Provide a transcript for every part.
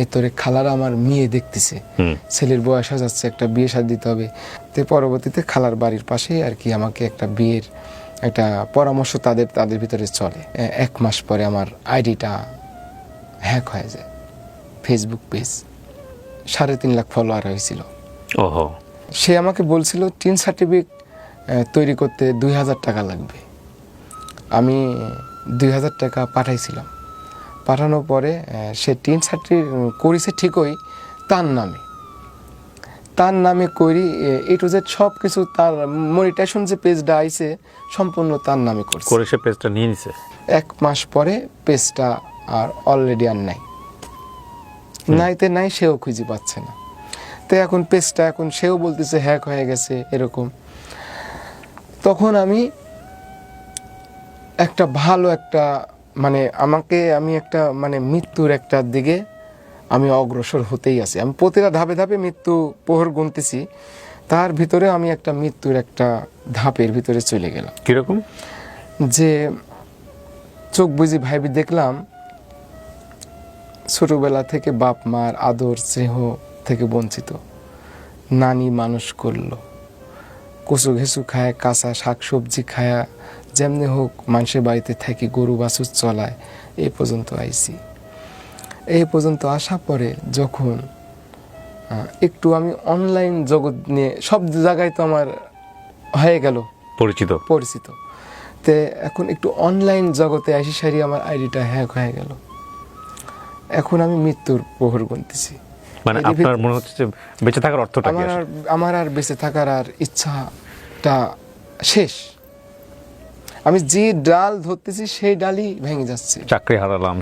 এতরে খালারা আমার মেয়ে দেখতেছে, ছেলের বয়স যাচ্ছে, একটা বিয়ে শাদী দিতে হবে। তো পরবর্তীতে খালার বাড়ির পাশে আর কি আমাকে একটা বিয়ের একটা পরামর্শ তাদের ভিতরে চলে। 1 মাস পরে আমার আইডিটা হ্যাক হয়ে যায়। ফেসবুক পেজ 3.5 লাখ ফলোয়ার হয়েছিল। ওহো। সে আমাকে বলছিল টিন সার্টিফিকেট তৈরি করতে 2000 টাকা লাগবে। আমি 2000 টাকা পাঠাইছিলাম। পাঠানোর পরে সে টিন সার্টিফিকেট করেছে ঠিকই তার নামে করি এ টু জেড সব কিছু, তার মনিটাইজেশন যে পেজটা আইছে সম্পূর্ণ তার নামে করছে। করে সে পেজটা নিয়ে নিছে। 1 মাস পরে পেজটা আর অলরেডি আর নাই, নাই, সেও খুঁজে পাচ্ছে না। তো এখন পেজটা এখন সেও বলতেছে হ্যাক হয়ে গেছে এরকম। তখন আমি একটা ভালো একটা আমি একটা মৃত্যুর একটা দিকে আমি অগ্রসর হতেই আছি। আমি প্রতিটা ধাপে ধাপে মৃত্যু প্রহর গুনতেছি, তার ভিতরে আমি একটা মৃত্যুর একটা ধাপের ভিতরে চলে গেলাম। কিরকম? যে চোখ বুঝি ভাইবি দেখলাম ছোটবেলা থেকে বাপ মার আদর স্নেহ থেকে বঞ্চিত, নানি মানুষ করলো, কচু ঘেঁচু খায়, কাঁচা শাকসবজি খায়া যেমনি হোক মানুষের বাড়িতে থাকি, গরু বাছুর চলায় এই পর্যন্ত আইছি। এই পর্যন্ত আসা পরে যখন একটু আমি অনলাইন জগৎ নিয়ে সব জায়গায় তো আমার হয়ে গেল পরিচিত, তে এখন একটু অনলাইন জগতে আসি সারি আমার আইডিটা হ্যাক হয়ে গেল। এখন আমি মৃত্যুর প্রহর গুনতেছি। মানে আপনার মনে হচ্ছে যে বেঁচে থাকার অর্থটা কি? আমার আর বেঁচে থাকার আর ইচ্ছাটা শেষ। আমি যে ডাল ধরতেছি সেই ডালই ভেঙে যাচ্ছে। চাকরি হারালাম,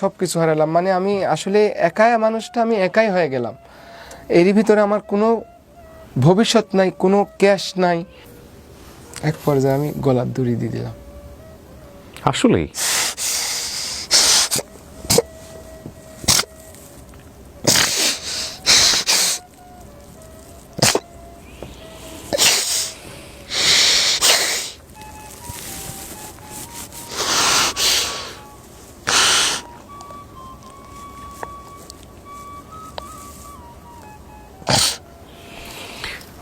সবকিছু হারালাম। মানে আমি আসলে আমি একাই হয়ে গেলাম। এরই ভিতরে আমার কোনো ভবিষ্যৎ নাই, কোনো ক্যাশ নাই। এক পর্যায়ে আমি গলার দড়ি দিয়ে দিলাম। আসলেই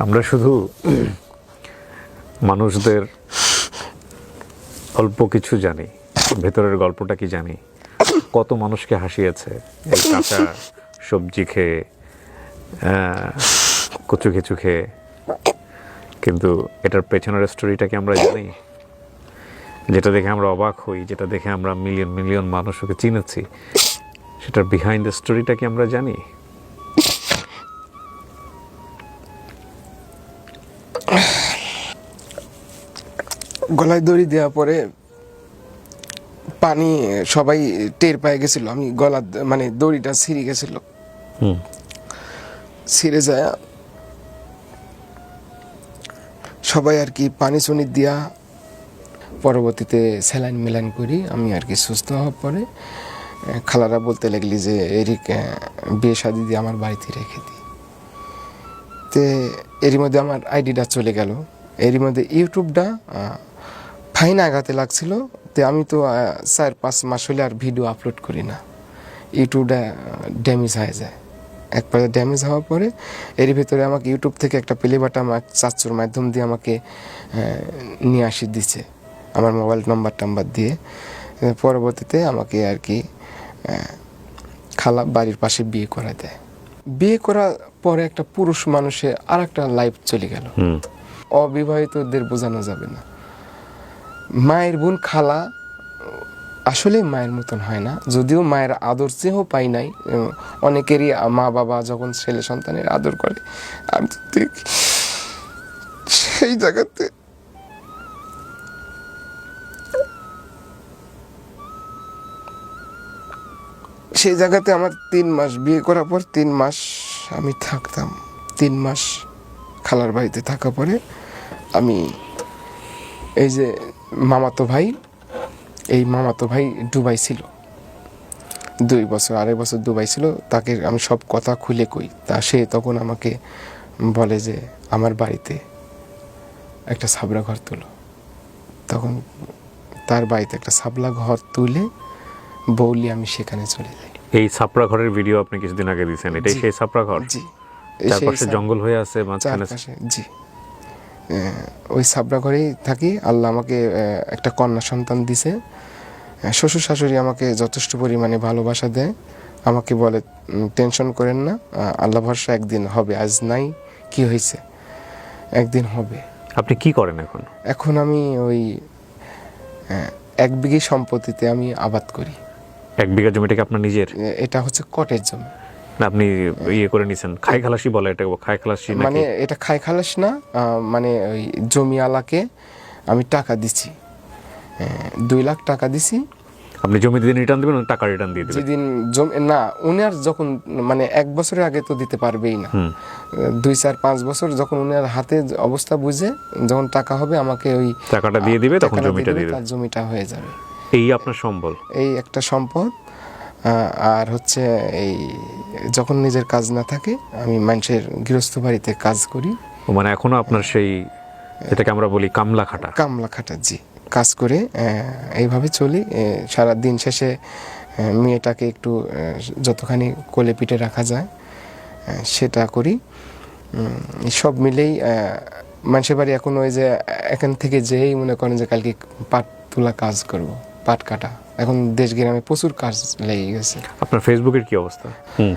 আমরা শুধু মানুষদের অল্প কিছু জানি, ভেতরের গল্পটা কি জানি। কত মানুষকে হাসিয়েছে এই কাঁচা সবজি খেয়ে, কচু ঘেঁচু খেয়ে, কিন্তু এটার পেছনের স্টোরিটা কি আমরা জানি? যেটা দেখে আমরা অবাক হই, যেটা দেখে আমরা মিলিয়ন মিলিয়ন মানুষকে চিনেছি, সেটার বিহাইন্ড দ্য স্টোরিটা কি আমরা জানি? গলায় দড়ি দেওয়ার পরে পানি সবাই টের পেয়ে গেছিল। আমি দড়িটা ছিঁড়ে গেছিল। ছিঁড়ে যায় সবাই আর কি পানি চুনি দিয়া পরবর্তীতে স্যালাইন মেলাইন করি আমি আর কি সুস্থ হওয়ার পরে খালারা বলতে লাগলি যে এরিক বিয়ে শাদী দিয়ে আমার বাড়িতে রেখে দিই। তে এরই মধ্যে আমার আইডিটা চলে গেল। এরই মধ্যে ইউটিউবটা ফাইন আঘাতে লাগছিল। তো আমি তো 4-5 মাস হলে আর ভিডিও আপলোড করি না, ইউটিউবটা ড্যামেজ হয়ে যায়। একবারে ড্যামেজ হওয়ার পরে এর ভিতরে আমাকে ইউটিউব থেকে একটা প্লে বাটন আমার চাচুর মাধ্যম দিয়ে আমাকে নিয়ে আসি দিছে, আমার মোবাইল নাম্বার দিয়ে। পরবর্তীতে আমাকে আর কি খালা বাড়ির পাশে বিয়ে করা দেয়। বিয়ে করার পরে একটা পুরুষ মানুষের আর একটা লাইফ চলে গেল। অবিবাহিতদের বোঝানো যাবে না। মায়ের বোন খালা আসলে মায়ের মতন হয় না, যদিও মায়ের আদর চেয়েও পাই নাই। অনেকেরই মা বাবা যখন ছেলে সন্তানের আদর করে, আমি তো দেখি সেই জায়গাতে আমার 3 মাস বিয়ে করার পর 3 মাস আমি থাকতাম। 3 মাস খালার বাড়িতে থাকার পরে আমি এই যে মামাতো ভাই দুবাই ছিল, 2 বছর 2.5 বছর দুবাই ছিল। তাকে আমি সব কথা খুলে কই, তা সে তখন আমাকে বলে যে আমার বাড়িতে একটা সাবরা ঘর তুলো। তখন তার বাড়িতে একটা সাবলা ঘর তুলে বউলি আমি সেখানে চলে যাই। এই ছাপড়া ঘরের ভিডিও আপনি কিছুদিন আগে দিয়েছেন, এটাই সেই ছাপড়া ঘর? জি, চারপাশে জঙ্গল হয়ে আছে, মাঝখানে জি ওই ছাপড়া ঘরেই থাকি। আল্লাহ আমাকে একটা কন্যা সন্তান দিছে। শ্বশুর শাশুড়ি আমাকে যথেষ্ট পরিমাণে ভালোবাসা দেয়, আমাকে বলে টেনশন করেন না, আল্লাহ ভরসা একদিন হবে, আজ নাই কি হয়েছে, একদিন হবে। আপনি কি করেন এখন? এখন আমি ওই 1 বিঘে সম্পত্তিতে আমি আবাদ করি। 1 বিঘা জমিটাকে আপনার নিজের? এটা হচ্ছে কটের জমি। না, আপনি ইয়ে করে নিছেন, খাই খালাসি বলে এটা, খাই খালাসি নাকি? মানে এটা খাই খালাস না, মানে ওই জমিওয়ালাকে আমি টাকা দিছি, 2 লাখ টাকা দিছি। আপনি জমি দিন রিটার্ন দিবেন, টাকা রিটার্ন দিয়ে দিবেন? যেদিন জমি না, উনার যখন মানে 1 বছরের আগে তো দিতে পারবেই না, 2, 4, 5 বছর যখন উনার হাতে অবস্থা বুঝে যখন টাকা হবে আমাকে ওই টাকাটা দিয়ে দিবে, তখন জমিটা দিয়ে দিবে, তার জমিটা হয়ে যাবে। এই আপনার সম্বল, এই একটা সম্পদ। আর হচ্ছে এই যখন নিজের কাজ না থাকে আমি মানুষের গৃহস্থ বাড়িতে কাজ করি। মানে এখনো আপনার সেই, এটাকে আমরা বলি কামলা খাটা, জি, কাজ করে এইভাবে চলি। সারা দিন শেষে মেয়েটাকে একটু যতখানি কোলে পিঠে রাখা যায় সেটা করি। সব মিলেই মানুষের বাড়ি এখন ওই যে এখান থেকে যেই মনে করেন যে কালকে পাট তোলা কাজ করব, পাট কাটা, এখন দেশ গ্রামে প্রচুর কাজ লেগে গেছে। আপনার ফেসবুকের কি অবস্থা?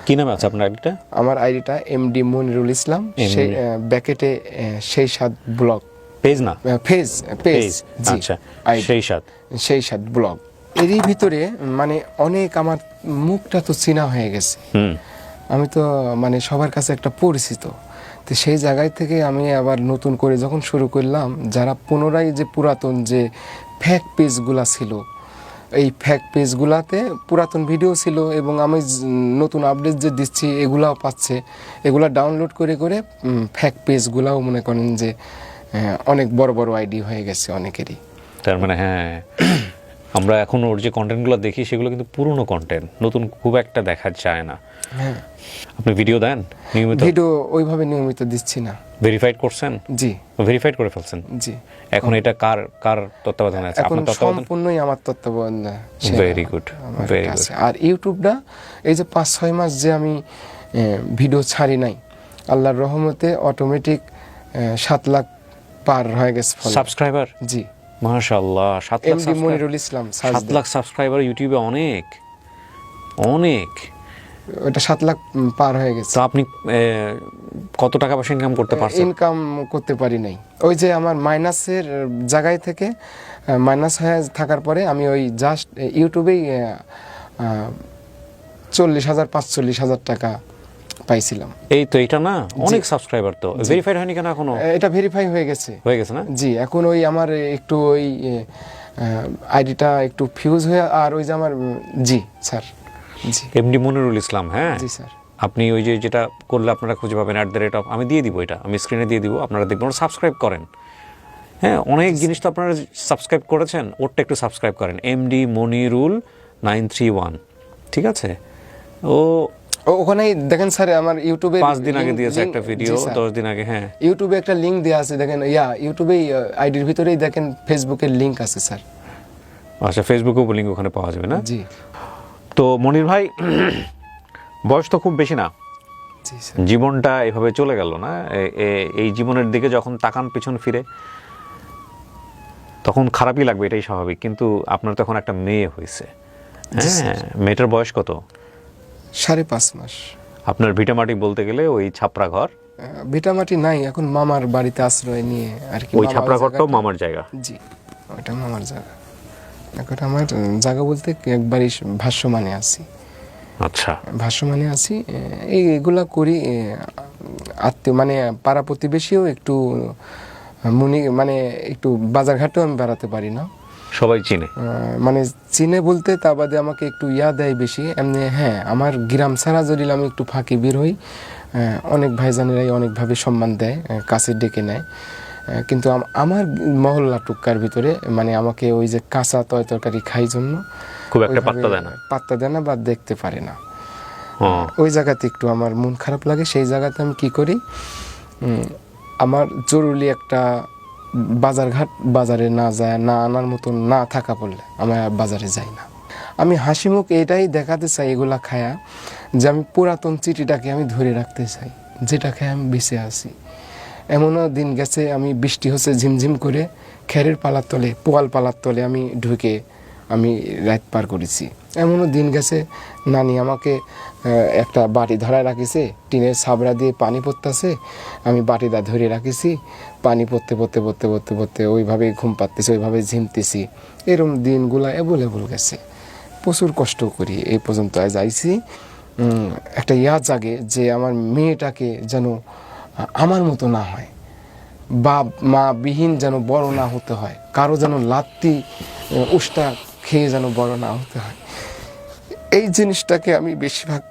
কি নাম আছে আপনার আইডিটা? আমার আইডিটা এমডি মনিরুল ইসলাম, সেই ব্যাকেটে সেই সাত ব্লগ, পেজ না পেজ, জি, আচ্ছা, সেই সাত ব্লগ। এরই ভিতরে মানে অনেক আমার মুখটা তো চেনা হয়ে গেছে, আমি তো মানে সবার কাছে একটা পরিচিত। তো সেই জায়গায় থেকে আমি আবার নতুন করে যখন শুরু করলাম, যারা পুনরায় যে পুরাতন যে ফেক পেজগুলা ছিল, এই ফেক পেজগুলাতে পুরাতন ভিডিও ছিল এবং আমি নতুন আপডেট যে দিচ্ছি এগুলাও পাচ্ছে, এগুলা ডাউনলোড করে করে ফেক পেজগুলাও মনে করেন যে অনেক বড় বড় আইডি হয়ে গেছে অনেকেরই। তার মানে হ্যাঁ, আমরা এখন ওর যে কন্টেন্টগুলো দেখি সেগুলো কিন্তু পুরনো কন্টেন্ট, নতুন খুব একটা দেখা যায় না। হ্যাঁ, আপনি ভিডিও দেন নিয়মিত? ভিডিও ওইভাবে নিয়মিত দিচ্ছি না। ভেরিফাইড করছেন? জি, ভেরিফাইড করে ফেলছেন? জি। এখন এটা কার তত্ত্বাবধানে আছে? এখন আপনার তত্ত্বাবধানে? সম্পূর্ণই আমার তত্ত্বাবধানে। Very good, very good. আর ইউটিউবটা এই যে 5-6 মাস যে আমি ভিডিও ছাড়ি নাই, আল্লাহর রহমতে অটোমেটিক 7 লাখ পার হয়ে গেছে সাবস্ক্রাইবার। জি, মাশাআল্লাহ, 7 লাখ এমডি মনিরুল ইসলাম, 7 লাখ সাবস্ক্রাইবার ইউটিউবে অনেক অনেক। ওটা 7 লাখ পার হয়ে গেছে। তো আপনি কত টাকা পয়সা ইনকাম করতে পারছেন? ইনকাম করতে পারি নাই, ওই যে আমার মাইনাসের জায়গায় থেকে মাইনাস হয়ে থাকার পরে আমি ওই জাস্ট ইউটিউবেই 40,000-45,000 টাকা পাইছিলাম। এই তো, এটা না অনেক সাবস্ক্রাইবার, তো ভেরিফাইড হয়নি কেন এখনো? এটা ভেরিফাই হয়ে গেছে না? জি, এখন ওই আমার একটু ওই আইডিটা একটু ফিউজ হয়ে, আর ওই যে আমার জি স্যার, জি এমডি মনিরুল ইসলাম। হ্যাঁ জি স্যার, আপনি ওই যে যেটা করলে আপনারা খুঁজে পাবেন @, আমি দিয়ে দিব, এটা আমি স্ক্রিনে দিয়ে দিব, আপনারা দেখবেন, সাবস্ক্রাইব করেন। হ্যাঁ, অনেক জিনিস তো আপনারা সাবস্ক্রাইব করেছেন, ওরটা একটু সাবস্ক্রাইব করেন, এমডি মনিরুল 931, ঠিক আছে? ওখানেই দেখেন স্যার, আমার ইউটিউবে 5 দিন আগে দিয়েছে একটা ভিডিও, 10 দিন আগে। হ্যাঁ, ইউটিউবে একটা লিংক দেওয়া আছে, দেখেন ইউটিউবেই আইডির ভিতরেই দেখেন ফেসবুকের লিংক আছে স্যার। আচ্ছা, ফেসবুকেও লিংক ওখানে পাওয়া যাবে না? জি। তো মনির ভাই, বয়স তো খুব বেশি না, জি স্যার। জীবনটা এভাবে চলে গেল না, এই জীবনের দিকে যখন তাকান পিছন ফিরে তখন খারাপই লাগবে, এটাই স্বাভাবিক। কিন্তু আপনার তখন একটা মেয়ে হয়েছে, হ্যাঁ, মেয়েটার বয়স কত? 5.5 মাস। আপনার ভিটামাটি বলতে গেলে ওই ছাপড়া ঘর? ভিটামাটি নাই, এখন মামার বাড়িতে আশ্রয় নিয়ে আর কি। ওই ছাপড়া ঘরটাও মামার জায়গা? জি, ওইটা মামার জায়গা। এখন আমার জায়গা বলতে একবারই ভাষ্যমানে আছি। আচ্ছা, ভাষ্যমানে আছি, এইগুলা করি। আত্মীয় মানে পাড়া প্রতিবেশীও একটু মানে একটু বাজারঘাটেও আমি বেড়াতে পারি না, সবাই চিনে, মানে চিনে বলতে তা বাদে আমাকে একটু দেয় বেশি এমনি। হ্যাঁ, আমার গ্রাম ছাড়া যদি আমি একটু ফাঁকি বের হই, অনেক ভাইজানেরাই অনেকভাবে সম্মান দেয়, কাছে ডেকে নেয়। কিন্তু আমার মহল্লা টুক্কার ভিতরে মানে আমাকে ওই যে কাঁচা তরকারি খাই জন্য খুব একটা পাত্তা দেয় না বা দেখতে পারে না। ওই জায়গাতে একটু আমার মন খারাপ লাগে। সেই জায়গাতে আমি কি করি, আমার জরুরি একটা বাজারে না যায়, না আনার মতন না থাকা পড়লে আমি বাজারে যাই না। আমি হাসি মুখ এটাই দেখাতে চাই এগুলা খায়া, যে আমি পুরাতন চিঠিটাকে আমি ধরে রাখতে চাই, যেটা খেয়ে আমি বেঁচে আছি। এমনও দিন গেছে আমি বৃষ্টি হচ্ছে ঝিমঝিম করে খেরের পালার তলে, পোয়াল পালার তলে আমি ঢুকে আমি রাত পার করেছি। এমনও দিন গেছে নানি আমাকে একটা বাটি ধরায় রাখিছে, টিনের ছাবড়া দিয়ে পানি পড়তেছে, আমি বাটিটা ধরে রাখিছি, পানি পড়তে পড়তে পড়তে পড়তে পড়তে ওইভাবেই ঘুম পাচ্তেছি, ওইভাবে ঝিমতেছি। এরম দিনগুলো অ্যাভেলেবল গেছে, প্রচুর কষ্ট করি এই পর্যন্ত যাইছি। একটা জাগে যে আমার মেয়েটাকে যেন আমার মতো না হয়, বাপ মা বিহীন যেন বড় না হতে হয়, কারো যেন লাত্তি উষ্টা খেয়ে যেন বড় না হতে হয়। এই জিনিসটাকে আমি বেশিরভাগ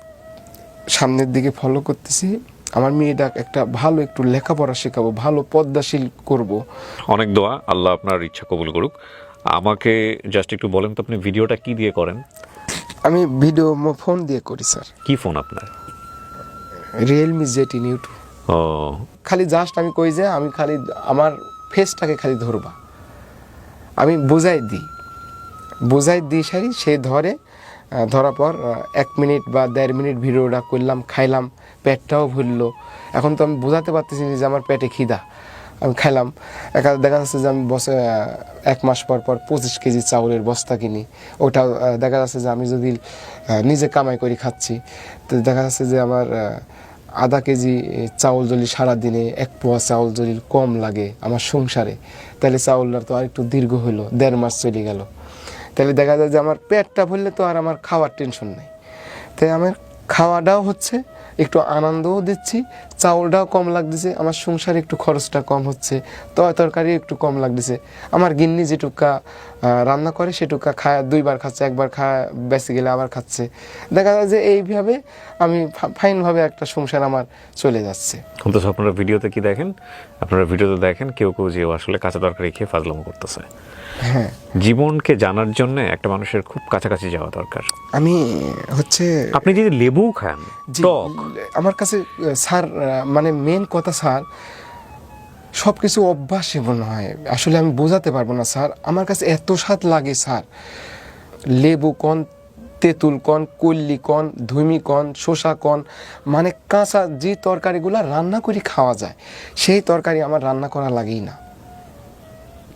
সামনের দিকে ফলো করতেছি। আমার মেয়েটা একটা ভালো একটু লেখাপড়া শেখাবো, ভালো পদ্মাশীল করব। অনেক দোয়া, আল্লাহ আপনার ইচ্ছা কবুল করুক। আমাকে জাস্ট একটু বলেন তো আপনি ভিডিওটা কি দিয়ে করেন? আমি ভিডিও ফোন দিয়ে করি স্যার। কি ফোন আপনার? Realme Z10 U2। ও, খালি জাস্ট আমি কই যে আমি খালি আমার ফেসটাকে খালি ধরবা, আমি বোঝাই দিই সারি, সে ধরে। ধরার পর 1 মিনিট বা 1.5 মিনিট ভিডিওটা করলাম, খাইলাম, পেটটাও ভুললো। এখন তো আমি বোঝাতে পারতেছি না যে আমার পেটে খিদা, আমি খাইলাম। দেখা যাচ্ছে যে আমি 1 মাস পর 25 কেজি চাউলের বস্তা কিনি, ওটা দেখা যাচ্ছে যে আমি যদি নিজে কামাই করে খাচ্ছি, তো দেখা যাচ্ছে যে আমার আধা কেজি চাউল যদি সারাদিনে 1 পোয়া চাউল যদি কম লাগে আমার সংসারে, তাহলে চাউলটা তো আর একটু দীর্ঘ হলো, 1.5 মাস চলে গেল। তাহলে দেখা যায় যে আমার পেটটা ভরলে তো আর আমার খাওয়ার টেনশন নেই। তাই আমার খাওয়াটাও হচ্ছে, একটু আনন্দও দিচ্ছি, চাউলটাও কম লাগতেছে, আমার সংসারে একটু খরচটা কম হচ্ছে, তরকারি একটু কম লাগতেছে। আমার গিন্নি যেটুকা রান্না করে সেটুকা খায়, 2 বার খাচ্ছে, 1 বার খায় বেঁচে গেলে আবার খাচ্ছে। দেখা যায় যে এইভাবে আমি ফাইনভাবে একটা সংসার আমার চলে যাচ্ছে। কিন্তু আপনারা ভিডিওতে কি দেখেন? আপনারা ভিডিওতে দেখেন কেউ যে আসলে কাঁচা তরকারি খেয়ে ফাজলামো করতেছে। হ্যাঁ, জীবনকে জানার জন্য একটা মানুষের খুব কাছাকাছি যাওয়া দরকার। আমি হচ্ছে আপনি যদি লেবু খান জি, টক, আমার কাছে স্যার মানে মেন কথা স্যার, সব কিছু অভ্যাসে মনে হয়, আসলে আমি বোঝাতে পারবো না স্যার। আমার কাছে এত স্বাদ লাগে স্যার, লেবু কন, তেঁতুল কন, কল্লি কন, ধুমি কন, শসা কন, মানে কাঁচা যে তরকারিগুলো রান্না করে খাওয়া যায় সেই তরকারি আমার রান্না করা লাগেই না।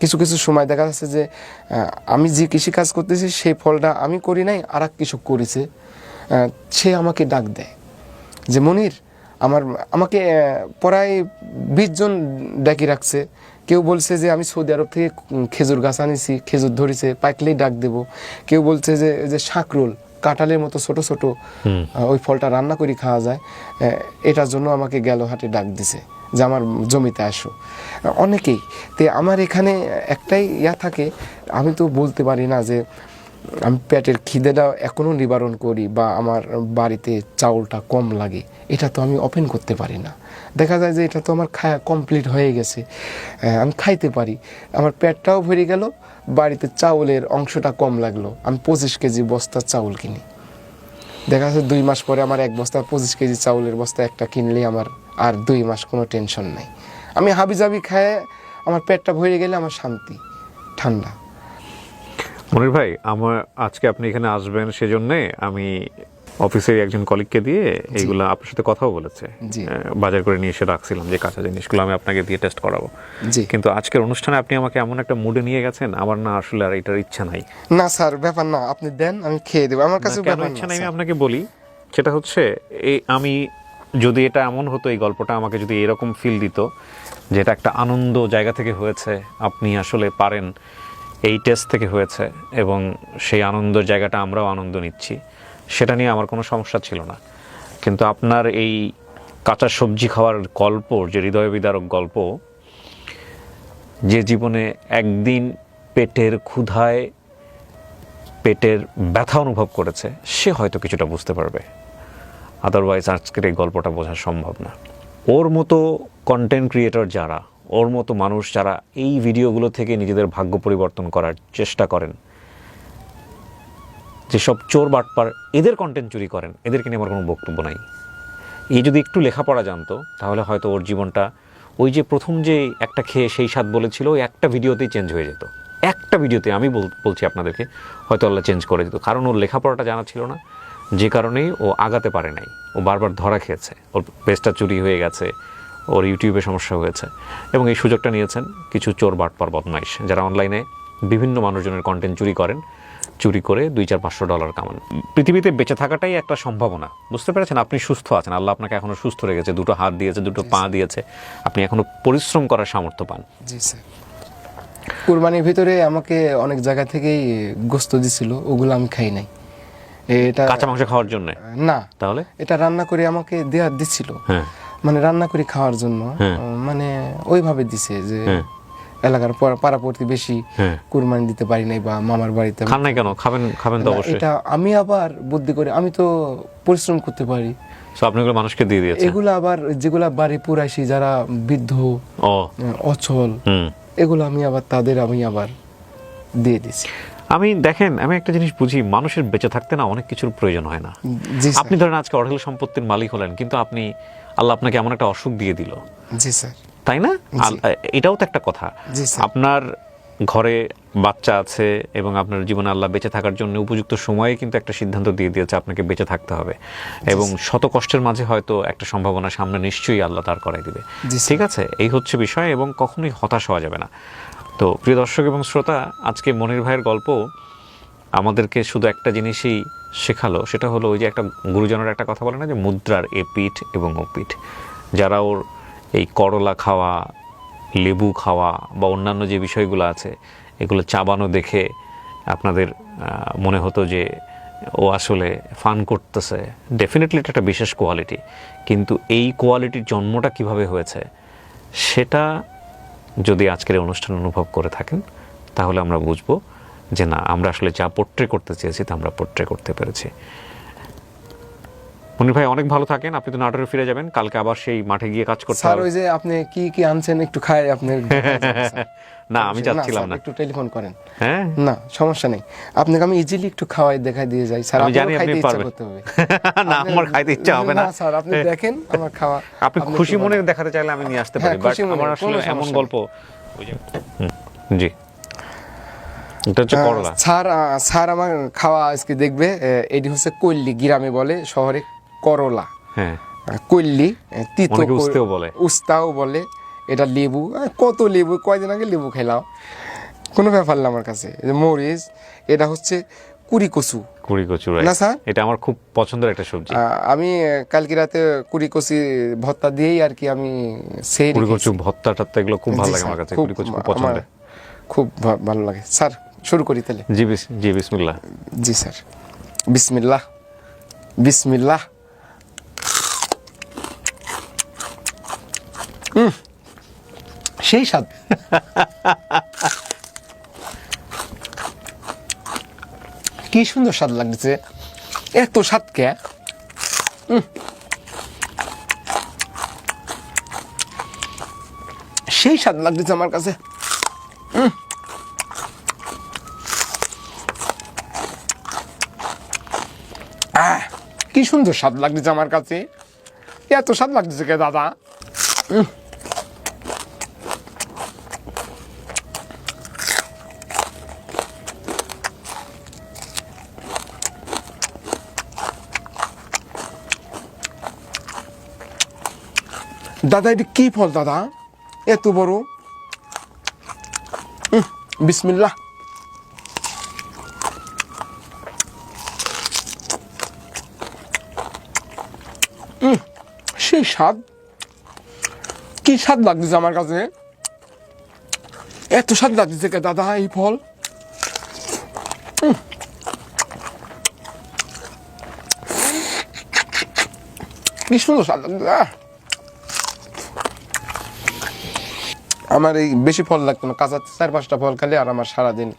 কিছু কিছু সময় দেখা যাচ্ছে যে আমি যে কৃষিকাজ করতেছি সেই ফলটা আমি করি নাই, আর এক কৃষক করেছে, সে আমাকে ডাক দেয় যে মনির, আমাকে প্রায় 20 জন ডাকি রাখছে। কেউ বলছে যে আমি সৌদি আরব থেকে খেজুর গাছ আনিছি, খেজুর ধরেছে, পাকলেই ডাক দেব। কেউ বলছে যে শাকরোল, কাঁঠালের মতো ছোট ছোট, ওই ফলটা রান্না করে খাওয়া যায়, এটার জন্য আমাকে গেল হাটে ডাক দিছে যে আমার জমিতে আসো। অনেকেই তে আমার এখানে একটাই থাকে, আমি তো বলতে পারি না যে আমি পেটের খিদেটা এখনও নিবারণ করি বা আমার বাড়িতে চাউলটা কম লাগে, এটা তো আমি ওপেন করতে পারি না। দেখা যায় যে এটা তো আমার খাওয়া কমপ্লিট হয়ে গেছে, আমি খাইতে পারি, আমার পেটটাও ভরে গেল, বাড়িতে চাউলের অংশটা কম লাগলো, আমি 25 কেজি বস্তা চাউল কিনি। দেখা যাচ্ছে 2 মাস পরে আমার 1 বস্তা 25 কেজি চাউলের বস্তা একটা কিনলে আমার আর 2 মাস কোনো টেনশন নাই। আমি হাবিজাবি খায় আমার পেটটা ভরে গেলে আমার শান্তি, ঠান্ডা। মনির ভাই, আমার আজকে আপনি এখানে আসবেন সেজন্যে আমি অফিসের একজন কলিগকে দিয়ে এইগুলো আপনার সাথে কথাও বলেছে, বাজার করে নিয়ে এসে রাখছিলাম যে কাঁচা জিনিসগুলো আমি আপনাকে দিয়ে টেস্ট করাবো। কিন্তু আজকের অনুষ্ঠানে আপনি আমাকে এমন একটা মুডে নিয়ে গেছেন, আমার না আসলে আর এটার ইচ্ছা নাই। না স্যার, ব্যাপার না, আপনি দেন, আমি খেয়ে দেবো, আমার কাছে ব্যাপার ইচ্ছা নাই। না। আমি আপনাকে বলি, সেটা হচ্ছে আমি যদি এটা এমন হতো, এই গল্পটা আমাকে যদি এরকম ফিল দিত যে এটা একটা আনন্দ জায়গা থেকে হয়েছে, আপনি আসলে পারেন, এই টেস্ট থেকে হয়েছে এবং সেই আনন্দের জায়গাটা আমরাও আনন্দ নিচ্ছি, সেটা নিয়ে আমার কোনো সমস্যা ছিল না। কিন্তু আপনার এই কাঁচা সবজি খাওয়ার গল্প, যে হৃদয় বিদারক গল্প, যে জীবনে একদিন পেটের ক্ষুধায় পেটের ব্যথা অনুভব করেছে, সে হয়তো কিছুটা বুঝতে পারবে, আদারওয়াইজ আজকের এই গল্পটা বোঝা সম্ভব না। ওর মতো কন্টেন্ট ক্রিয়েটর যারা, ওর মতো মানুষ যারা এই ভিডিওগুলো থেকে নিজেদের ভাগ্য পরিবর্তন করার চেষ্টা করেন, যেসব চোর বাটপার এদের কন্টেন্ট চুরি করেন, এদেরকে নিয়ে আমার কোনো বক্তব্য নাই। এই যদি একটু লেখাপড়া জানতো তাহলে হয়তো ওর জীবনটা ওই যে প্রথম যে একটা খেয়ে সেই স্বাদ বলেছিল, ওই একটা ভিডিওতেই চেঞ্জ হয়ে যেত। একটা ভিডিওতে আমি বলছি আপনাদেরকে, হয়তো আল্লাহ চেঞ্জ করে দিত, কারণ ওর লেখাপড়াটা জানা ছিল না, যে কারণেই ও আগাতে পারে নাই। ও বারবার ধরা খেয়েছে, ওর পেজটা চুরি হয়ে গেছে, ওর ইউটিউবে সমস্যা হয়েছে, এবং এই সুযোগটা নিয়েছেন কিছু চোর বাটপার বদমাইশ, যারা অনলাইনে বিভিন্ন মানুষজনের কন্টেন্ট চুরি করেন, চুরি করে $200-500 কামান। পৃথিবীতে বেঁচে থাকাটাই একটা সম্ভাবনা, বুঝতে পেরেছেন? আপনি সুস্থ আছেন, আল্লাহ আপনাকে এখনো সুস্থ রেখেছে, 2 হাত দিয়েছে, 2 পা দিয়েছে, আপনি এখনো পরিশ্রম করার সামর্থ্য পান। জি স্যার। কুরবানির ভিতরে আমাকে অনেক জায়গা থেকেই গোস্ত দিছিল, ওগুলো আমি খাই নাই। এটা কাঁচা মাংস খাওয়ার জন্য না, তাহলে এটা রান্না করে আমাকে দিছিল, হ্যাঁ মানে রান্না করে খাওয়ার জন্য, মানে ওইভাবে দিছে যে এলাকার পাড়া প্রতিবেশী কুরবানি দিতে পারি নাই বা মামার বাড়িতে। খান নাই কেন? খাবেন তো অবশ্যই। এটা আমি আবার বুদ্ধি করে, আমি তো পরিশ্রম করতে পারি, সো আপনি এগুলো মানুষকে দিয়ে দিয়েছেন। এগুলো আবার যেগুলা বাড়ি পুরাইছি, যারা বৃদ্ধ অচল, এগুলো আমি আবার দিয়ে দিছি। দেখেন, আমি একটা জিনিস বুঝি, মানুষের বেঁচে থাকতে না অনেক কিছুর প্রয়োজন হয় না। আপনি ধরেন আজকে অঢেল সম্পত্তির মালিক হলেন, কিন্তু আল্লাহ আপনাকে এমন একটা অসুখ দিয়ে দিল, জি স্যার, তাই না? এটাও তো একটা কথা। আপনার ঘরে বাচ্চা আছে এবং আপনার জীবনে আল্লাহ বেঁচে থাকার জন্য উপযুক্ত সময়ে কিন্তু একটা সিদ্ধান্ত দিয়ে দিয়েছে আপনাকে বেঁচে থাকতে হবে, এবং শত কষ্টের মাঝে হয়তো একটা সম্ভাবনা সামনে নিশ্চয়ই আল্লাহ তার করাই দিবে। ঠিক আছে, এই হচ্ছে বিষয়, এবং কখনোই হতাশ হওয়া যাবে না। তো প্রিয় দর্শক এবং শ্রোতা, আজকে মনির ভাইয়ের গল্প আমাদেরকে শুধু একটা জিনিসই শেখালো, সেটা হলো ওই যে একটা গুরুজনের একটা কথা বলে না, যে মুদ্রার এ পিঠ এবং ও পিঠ। যারা ওর এই করলা খাওয়া, লেবু খাওয়া বা অন্যান্য যে বিষয়গুলো আছে, এগুলো চাবানো দেখে আপনাদের মনে হতো যে ও আসলে ফান করতেছে। ডেফিনেটলি এটা একটা বিশেষ কোয়ালিটি, কিন্তু এই কোয়ালিটির জন্মটা কিভাবে হয়েছে সেটা যদি আজকের অনুষ্ঠান অনুভব করে থাকেন, তাহলে আমরা বুঝবো যে না, আমরা আসলে যা পোট্রে করতে চেয়েছি তা আমরা পোট্রে করতে পেরেছি। মনির ভাই অনেক ভালো থাকেন, আপনি তো নাটোরে ফিরে যাবেন, কালকে আবার সেই মাঠে গিয়ে কাজ করতে হবে। স্যার ওই যে আপনি কি আনছেন একটু খাই আপনি। না আমি চাচ্ছিলাম না, একটু টেলিফোন করেন। হ্যাঁ না সমস্যা নেই, আপনাকে আমি ইজিলি একটু খাওয়াই দেখাই দিয়ে যাই। স্যার আমি জানি আপনি পারবেন। না আমার খাইতে ইচ্ছা হবে না স্যার, আপনি দেখেন আমার খাওয়া, আপনি খুশি মনে দেখাতে চাইলে আমি নিয়ে আসতে পারি, বাট আমার আসলে এমন গল্প জি, এটা হচ্ছে করলা। স্যার আমার খাওয়া আজকে দেখবে, এটি হচ্ছে কল্লি, গ্রামে বলে, শহরে করলা। হ্যাঁ, কল্লি, তিতো উস্তাও বলে। এটা লেবু, কত লেবু, কয়দিন আগে লেবু খাইলাম, কোনো ব্যাপার না আমার কাছে। মরিচ, এটা হচ্ছে কুড়ি কচু না স্যার, এটা আমার খুব পছন্দের একটা সবজি। আমি কালকে রাতে কুড়ি কচি ভর্তা দিয়েই আর কি আমি সেই কুড়ি কচু ভর্তাটা এগুলো খুব ভালো লাগে আমার কাছে, কুড়ি কচু খুব পছন্দের, খুব ভালো লাগে। স্যার শুরু করি তাহলে? জি বিসমিল্লাহ। জি স্যার, বিসমিল্লাহ বিসমিল্লাহ। সেই স্বাদ, কি সুন্দর স্বাদ লাগছে, এত স্বাদ কে? সেই স্বাদ লাগতেছে আমার কাছে। কি সুন্দর স্বাদ লাগতেছে আমার কাছে, এত স্বাদ লাগতেছে কে দাদা? দাদা এটা কি ফল দাদা, এত বড়? বিসমিল্লাহ। সেই স্বাদ, কি স্বাদ লাগতেছে আমার কাছে, এত স্বাদ লাগতেছে কে দাদা এই ফল? কি সুন্দর স্বাদ লাগতেছে। আমার এই বেশি ফল লাগতো না, কাঁচা 4-5টা ফল খালি আর আমার সারাদিন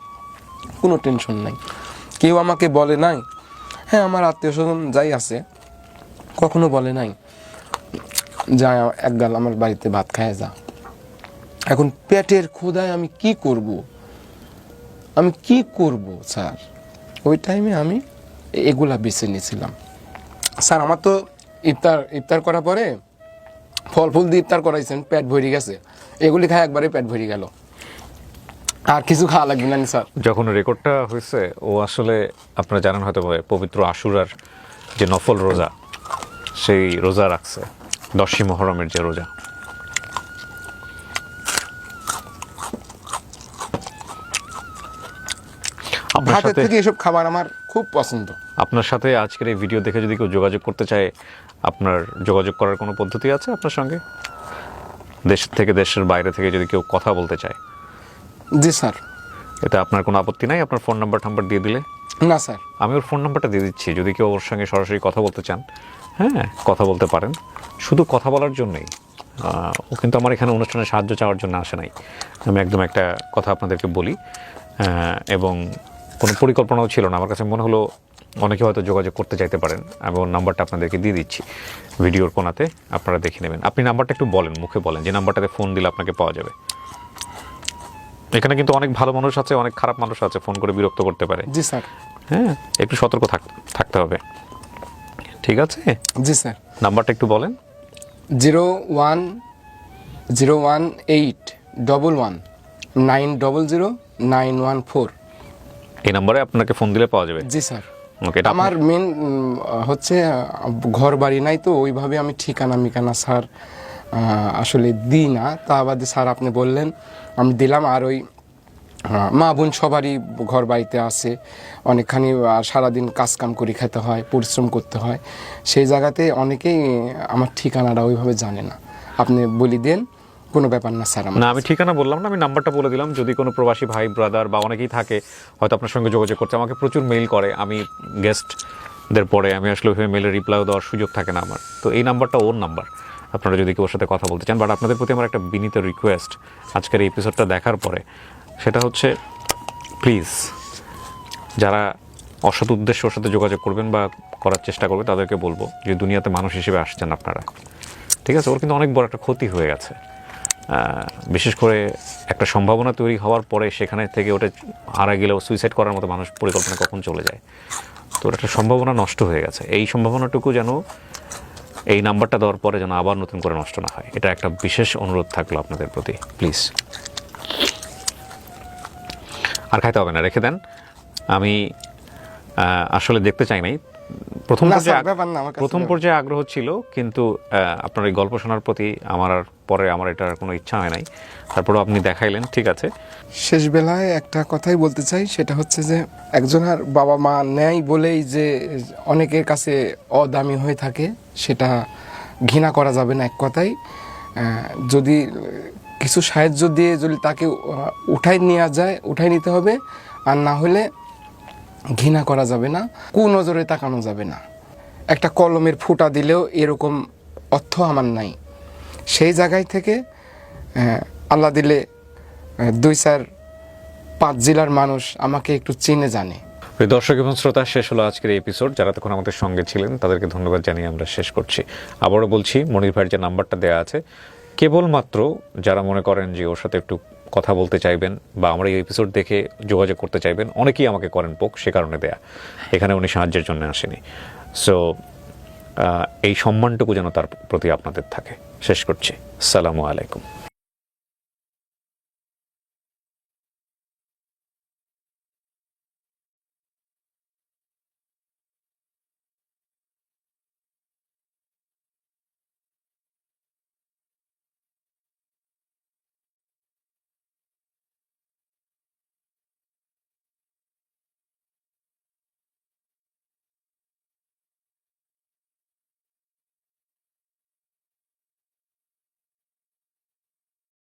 কোনো টেনশন নাই। কেউ আমাকে বলে নাই, হ্যাঁ আমার আত্মীয় স্বজন যাই আছে কখনো বলে নাই যা এক গাল আমার বাড়িতে ভাত খায় যা। এখন পেটের ক্ষুধায় আমি কি করব স্যার? ওই টাইমে আমি এগুলা বেছে নিয়েছিলাম। স্যার আমার তো ইফতার করার পরে ফল ফুল দিয়ে ইফতার করাইছেন, পেট ভরে গেছে, এগুলি খায় একবারে পেট ভরে গেল। আর কিছু খাওয়া লাগবে না স্যার। যখন রেকর্ডটা হয়েছে ও আসলে আপনারা জানেন হয়তো পবিত্র আশুরার যে নফল রোজা, সেই রোজা রাখছে, 10ই মুহররমের যে রোজা। আপনার ভাতের সাথে থেকে এসব খাবার আমার খুব পছন্দ। আপনার সাথে আজকের এই ভিডিও দেখে যদি কেউ যোগাযোগ করতে চায়, আপনার যোগাযোগ করার কোনো পদ্ধতি আছে আপনার সঙ্গে? দেশ থেকে, দেশের বাইরে থেকে যদি কেউ কথা বলতে চায়? জি স্যার। এটা আপনার কোনো আপত্তি নাই আপনার ফোন নাম্বার দিয়ে দিলে? না স্যার। আমি ওর ফোন নাম্বারটা দিয়ে দিচ্ছি, যদি কেউ ওর সঙ্গে সরাসরি কথা বলতে চান, হ্যাঁ কথা বলতে পারেন। শুধু কথা বলার জন্যই, ও কিন্তু আমার এখানে অনুষ্ঠানে সাহায্য চাওয়ার জন্য আসে নাই। আমি একদম একটা কথা আপনাদেরকে বলি, এবং কোনো পরিকল্পনাও ছিল না। আমার কাছে মনে হলো অনেকে হয়তো যোগাযোগ করতে চাইতে পারেন, আমি ওর নাম্বারটা আপনাদেরকে দিয়ে দিচ্ছি ভিডিওর কোনাতে, আপনারা দেখে নেবেন। আপনি নাম্বারটা একটু বলেন, মুখে বলেন যে নাম্বারটাতে ফোন দিলে আপনাকে পাওয়া যাবে। এখানে কিন্তু অনেক ভালো মানুষ আছে, অনেক খারাপ মানুষ আছে, ফোন করে বিরক্ত করতে পারে। জি স্যার। হ্যাঁ, একটু সতর্ক থাকতে হবে, ঠিক আছে? জি স্যার। নাম্বারটা একটু বলেন। 0101191900914। এই নাম্বারে আপনাকে ফোন দিলে পাওয়া যাবে। জি স্যার। ওকে, এটা আমার মেন হচ্ছে ঘর বাড়ি নাই তো, ওইভাবে আমি ঠিকানা স্যার আসলে দিই না। তা বাদে স্যার আপনি বললেন, আমি দিলাম। আর ওই মা বোন সবারই ঘর বাড়িতে আছে, অনেকখানি সারাদিন কাজকাম করে খেতে হয়, পরিশ্রম করতে হয়। সেই জায়গাতে অনেকেই আমার ঠিকানাটা ওইভাবে জানে না। আপনি বলি দেন, কোনো ব্যাপার না স্যার। না, আমি ঠিকানা বললাম না, আমি নাম্বারটা বলে দিলাম। যদি কোনো প্রবাসী ভাই ব্রাদার বা অনেকেই থাকে হয়তো আপনার সঙ্গে যোগাযোগ করতে, আমাকে প্রচুর মেইল করে, আমি গেস্টদের পরে আমি আসলে ওইভাবে মেইলের রিপ্লাইও দেওয়ার সুযোগ থাকে না আমার। তো এই নাম্বারটা ওর নাম্বার, আপনারা যদি কেউ ওর সাথে কথা বলতে চান। বাট আপনাদের প্রতি আমার একটা বিনীত রিকোয়েস্ট আজকের এই এপিসোডটা দেখার পরে, সেটা হচ্ছে প্লিজ যারা অসৎ উদ্দেশ্যে ওর সাথে যোগাযোগ করবেন বা করার চেষ্টা করবে, তাদেরকে বলবো যে দুনিয়াতে মানুষ হিসেবে আসছেন আপনারা, ঠিক আছে? ওর কিন্তু অনেক বড় একটা ক্ষতি হয়ে গেছে। বিশেষ করে একটা সম্ভাবনা তৈরি হওয়ার পরে সেখানে থেকে ওটা হারা গেলেও সুইসাইড করার মতো মানুষ পরিকল্পনা কখন চলে যায়। তো ওর একটা সম্ভাবনা নষ্ট হয়ে গেছে। এই সম্ভাবনাটুকু যেন এই নাম্বারটা দেওয়ার পরে যেন আবার নতুন করে নষ্ট না হয়, এটা একটা বিশেষ অনুরোধ থাকলো আপনাদের প্রতি, প্লিজ। আর খাইতে হবে না, রেখে দেন। আমি আসলে দেখতে চাই নাই। প্রথম পর্যায়ে আগ্রহ ছিল, কিন্তু আপনার এই গল্প শোনার প্রতি আমার এটার কোনো ইচ্ছা হয় নাই। তারপরেও আপনি দেখাইলেন, ঠিক আছে। শেষ বেলায় একটা কথাই বলতে চাই, সেটা হচ্ছে যে একজনের বাবা মা নেয় বলেই যে অনেকের কাছে অদামি হয়ে থাকে, সেটা ঘৃণা করা যাবে না। এক কথাই যদি কিছু সাহায্য দিয়ে যদি তাকে উঠাই নেওয়া যায়, উঠাই নিতে হবে। আর না হলে ঘৃণা করা যাবে না, কুনজরে তাকানো যাবে না। একটা কলমের ফুটা দিলেও এরকম অর্থ আমার নাই। সেই জায়গায় থেকে আল্লাহ দিলে 2-4-5 জেলার মানুষ আমাকে একটু চিনে জানে। দর্শক এবং শ্রোতা, শেষ হলো আজকের এই এপিসোড। যারা তখন আমাদের সঙ্গে ছিলেন তাদেরকে ধন্যবাদ জানিয়ে আমরা শেষ করছি। আবারও বলছি, মনির ভাইয়ের যে নাম্বারটা দেওয়া আছে, কেবলমাত্র যারা মনে করেন যে ওর সাথে একটু কথা বলতে চাইবেন বা আমরা এই এপিসোড দেখে যোগাযোগ করতে চাইবেন, অনেকেই আমাকে করেন পোক, সে কারণে দেয়া। এখানে উনি সাহায্যের জন্য আসেনি। সো এই সম্মানটুকু যেন তার প্রতি আপনাদের থাকে। শেষ করছি। আসসালামু আলাইকুম।